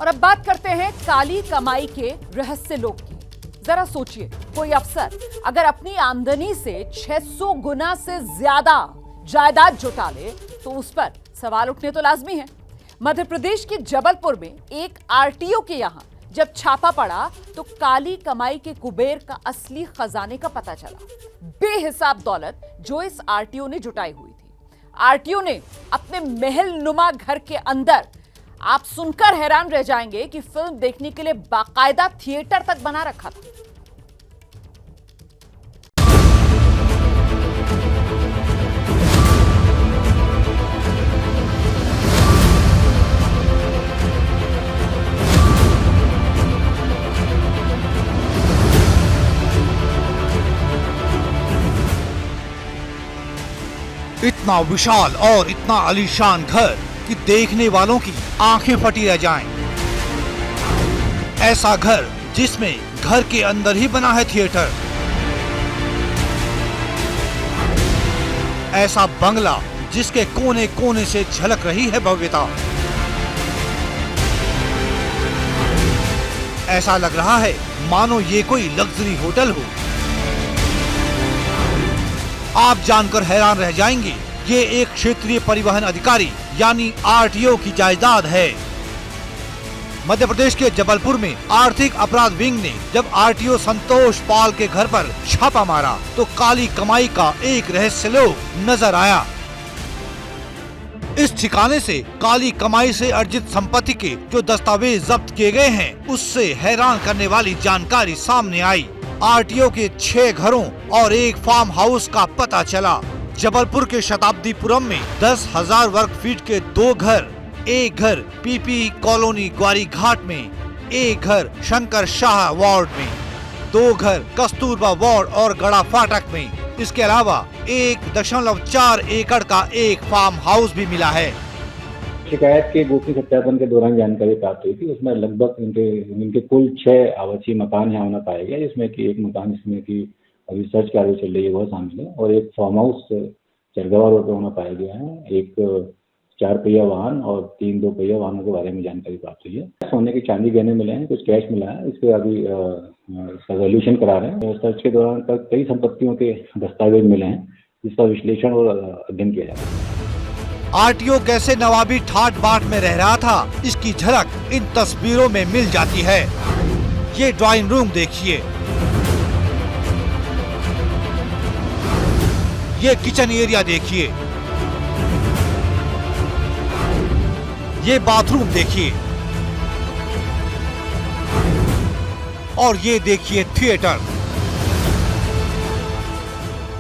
और अब बात करते हैं काली कमाई के रहस्य लोग की। जरा सोचिए, कोई अफसर अगर अपनी आमदनी से 600 गुना से ज्यादा जायदाद जुटा ले तो उस पर सवाल उठने तो लाजमी है। मध्य प्रदेश के जबलपुर में एक आरटीओ के यहां जब छापा पड़ा तो काली कमाई के कुबेर का असली खजाने का पता चला। बेहिसाब दौलत जो इस आरटीओ ने जुटाई हुई थी। आरटीओ ने अपने महल नुमा घर के अंदर, आप सुनकर हैरान रह जाएंगे कि फिल्म देखने के लिए बाकायदा थिएटर तक बना रखा था। इतना विशाल और इतना आलीशान घर कि देखने वालों की आंखें फटी रह जाएं। ऐसा घर जिसमें घर के अंदर ही बना है थिएटर। ऐसा बंगला जिसके कोने कोने से झलक रही है भव्यता। ऐसा लग रहा है मानो ये कोई लग्जरी होटल हो। आप जानकर हैरान रह जाएंगे, ये एक क्षेत्रीय परिवहन अधिकारी यानी आरटीओ की जायदाद है। मध्य प्रदेश के जबलपुर में आर्थिक अपराध विंग ने जब आरटीओ संतोष पाल के घर पर छापा मारा तो काली कमाई का एक रहस्य लोग नजर आया। इस ठिकाने से काली कमाई से अर्जित संपत्ति के जो दस्तावेज जब्त किए गए हैं उससे हैरान करने वाली जानकारी सामने आई। आरटीओ के 6 घरों और एक फार्म हाउस का पता चला। जबलपुर के शताब्दीपुरम में 10,000 वर्ग फीट के 2 घर, एक घर पीपी कॉलोनी ग्वारी घाट में, एक घर शंकर शाह वार्ड में, 2 घर कस्तूरबा वार्ड और गड़ा फाटक में। इसके अलावा 1.4 एकड़ का एक फार्म हाउस भी मिला है। शिकायत के गोपनीय सत्यापन के दौरान जानकारी प्राप्त हुई थी। उसमें लगभग इनके कुल 6 आवासीय मकान यहाँ होना पाया गया, जिसमें कि एक मकान जिसमें कि अभी सर्च कार्रवाई चल रही है वह शामिल है, और एक फार्म हाउस चरगवा रोड पर होना पाया गया है। एक 4 पहिया वाहन और 3 2 पहिया वाहनों के बारे में जानकारी प्राप्त हुई है। सोने की चांदी गहने मिले हैं, कुछ कैश मिला है। इसके अभी इसका वैल्यूएशन करा रहे हैं। सर्च के दौरान कई संपत्तियों के दस्तावेज मिले हैं जिसका विश्लेषण और अध्ययन किया जा रहा है। आरटीओ कैसे नवाबी ठाट बाट में रह रहा था, इसकी झलक इन तस्वीरों में मिल जाती है। ये ड्राइंग रूम देखिए, ये किचन एरिया देखिए, ये बाथरूम देखिए, और ये देखिए थिएटर,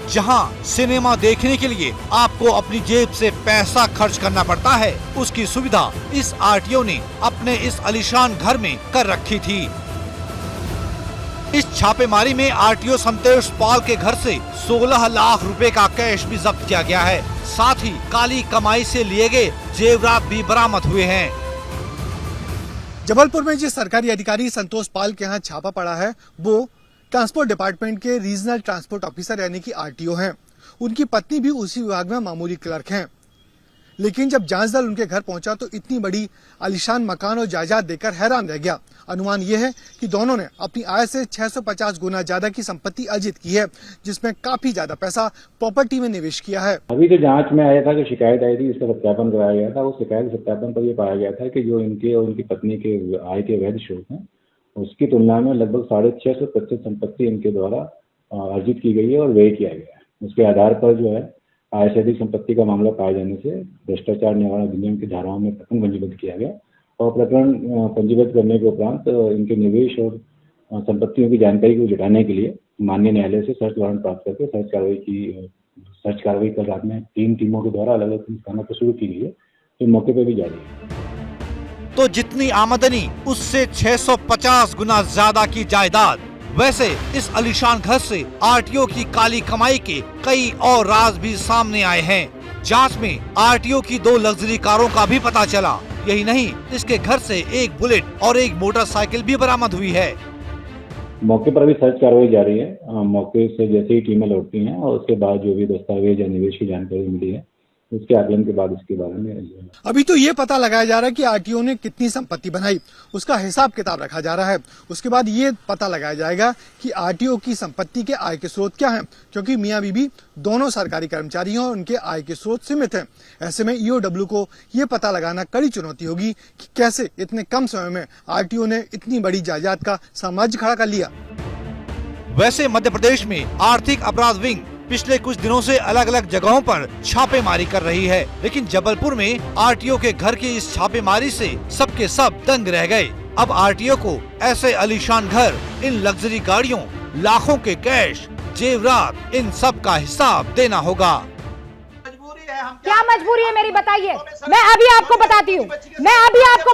जहां सिनेमा देखने के लिए आपको अपनी जेब से पैसा खर्च करना पड़ता है, उसकी सुविधा इस आरटीओ ने अपने इस आलीशान घर में कर रखी थी। इस छापेमारी में आरटीओ संतोष पाल के घर से 16 लाख रुपए का कैश भी जब्त किया गया है। साथ ही काली कमाई से लिए गए जेवरात भी बरामद हुए हैं। जबलपुर में जिस सरकारी अधिकारी संतोष पाल के यहाँ छापा पड़ा है वो ट्रांसपोर्ट डिपार्टमेंट के रीजनल ट्रांसपोर्ट ऑफिसर यानी कि आरटीओ हैं। उनकी पत्नी भी उसी विभाग में मामूली क्लर्क हैं। लेकिन जब जांच दल उनके घर पहुंचा तो इतनी बड़ी आलीशान मकान और जायदाद देखकर हैरान रह गया। अनुमान यह है कि दोनों ने अपनी आय से 650 गुना ज्यादा की संपत्ति अर्जित की है, जिसमें काफी ज्यादा पैसा प्रॉपर्टी में निवेश किया है। अभी जो जांच में आया था कि शिकायत आई थी, इसका सत्यापन कराया गया था। उस शिकायत के सत्यापन पर यह पाया गया था कि जो इनके और उनकी पत्नी के आय के वैध स्रोत हैं उसकी तुलना में लगभग 650 संपत्ति इनके द्वारा अर्जित की गई है और व्यय किया गया है। उसके आधार पर जो है आय से अधिक संपत्ति का मामला पाए जाने से भ्रष्टाचार निवारण अधिनियम की धाराओं में प्रकरण पंजीबद्ध किया गया, और प्रकरण पंजीबद्ध करने के उपरांत इनके निवेश और संपत्तियों की जानकारी को जुटाने के लिए माननीय न्यायालय से सर्च वारंट प्राप्त करके सर्च कार्रवाई कल रात में 3 टीमों के द्वारा अलग अलग स्थानों पर शुरू की गई है, जो मौके पर भी जारी है। तो जितनी आमदनी उससे 650 गुना ज्यादा की जायदाद। वैसे इस आलीशान घर से आरटीओ की काली कमाई के कई और राज भी सामने आए हैं। जांच में आरटीओ की 2 लग्जरी कारों का भी पता चला। यही नहीं, इसके घर से एक बुलेट और एक मोटरसाइकिल भी बरामद हुई है। मौके पर भी सर्च कार्रवाई जारी है। मौके से जैसे ही टीमें लौटती हैं और उसके बाद जो भी दस्तावेज या निवेश की जानकारी मिली है उसके आकलन के बाद इसके बारे में अभी तो ये पता लगाया जा रहा है कि आरटीओ ने कितनी संपत्ति बनाई, उसका हिसाब किताब रखा जा रहा है। उसके बाद ये पता लगाया जाएगा कि आरटीओ की संपत्ति के आय के स्रोत क्या हैं, क्योंकि मियां बीबी दोनों सरकारी कर्मचारी हैं और उनके आय के स्रोत सीमित हैं। ऐसे में ईओडब्ल्यू को ये पता लगाना कड़ी चुनौती होगी कि कैसे इतने कम समय में आरटीओ ने इतनी बड़ी जायदाद का साम्राज्य खड़ा कर लिया। वैसे मध्य प्रदेश में आर्थिक अपराध विंग पिछले कुछ दिनों से अलग अलग जगहों पर छापेमारी कर रही है, लेकिन जबलपुर में आरटीओ के घर की इस छापेमारी से सबके सब दंग रह गए। अब आरटीओ को ऐसे आलीशान घर, इन लग्जरी गाड़ियों, लाखों के कैश, जेवरात, इन सब का हिसाब देना होगा। क्या मजबूरी है मेरी, बताइए। मैं अभी आपको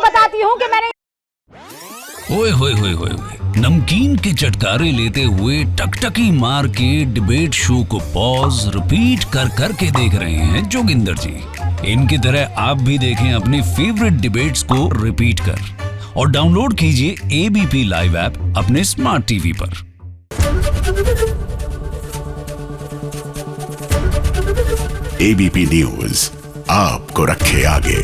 बताती हूँ कि मैंने ओए होए होए होए नमकीन के चटकारे लेते हुए टकटकी मार के डिबेट शो को पॉज रिपीट कर करके देख रहे हैं जोगिंदर जी। इनकी तरह आप भी देखें अपने फेवरेट डिबेट्स को रिपीट कर और डाउनलोड कीजिए एबीपी लाइव ऐप अपने स्मार्ट टीवी पर। एबीपी न्यूज आपको रखे आगे।